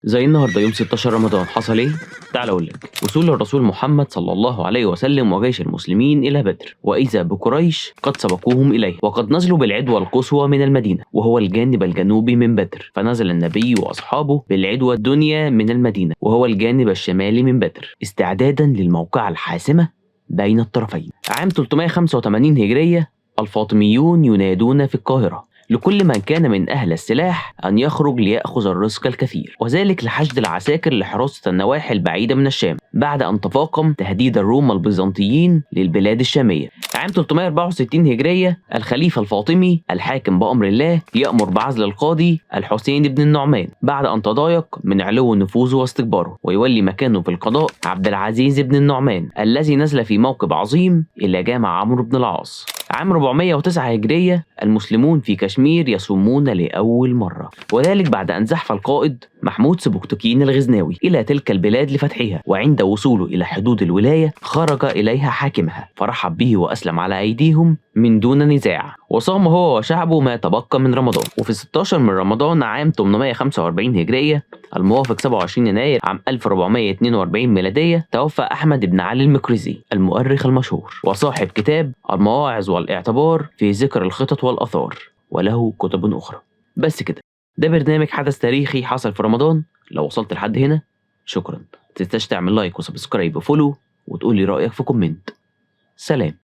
زي النهارده يوم 16 رمضان حصل ايه؟ تعال اقول لك. وصول الرسول محمد صلى الله عليه وسلم وجيش المسلمين الى بدر، واذا بقريش قد سبقوهم اليه، وقد نزلوا بالعدوى القصوى من المدينه، وهو الجانب الجنوبي من بدر، فنزل النبي واصحابه بالعدوى الدنيا من المدينه، وهو الجانب الشمالي من بدر، استعدادا للموقعه الحاسمه بين الطرفين. عام 385 هجريه، الفاطميون ينادون في القاهره لكل من كان من أهل السلاح أن يخرج ليأخذ الرزق الكثير، وذلك لحشد العساكر لحراسة النواحي البعيدة من الشام، بعد أن تفاقم تهديد الروم البيزنطيين للبلاد الشامية. عام 364 هجرية، الخليفة الفاطمي الحاكم بأمر الله يأمر بعزل القاضي الحسين بن النعمان بعد أن تضايق من علو نفوذه واستكباره، ويولي مكانه في القضاء عبد العزيز بن النعمان الذي نزل في موكب عظيم إلى جامع عمرو بن العاص. عام 409 هجرية، المسلمون في كشمير يصومون لأول مرة، وذلك بعد أن زحف القائد محمود سبكتكين الغزناوي إلى تلك البلاد لفتحها، وعند وصوله إلى حدود الولاية خرج إليها حاكمها فرحب به وأسلم على أيديهم من دون نزاع، وصام هو وشعبه ما تبقى من رمضان. وفي 16 من رمضان عام 845 هجرية الموافق 27 يناير عام 1442 ميلادية، توفى أحمد بن علي المقريزي المؤرخ المشهور وصاحب كتاب المواعظ والاعتبار في ذكر الخطط والآثار، وله كتب أخرى. بس كده، ده برنامج حدث تاريخي حصل في رمضان. لو وصلت لحد هنا شكرا، متنساش تعمل لايك وسبسكرايب وفولو، وتقول لي رأيك في كومنت. سلام.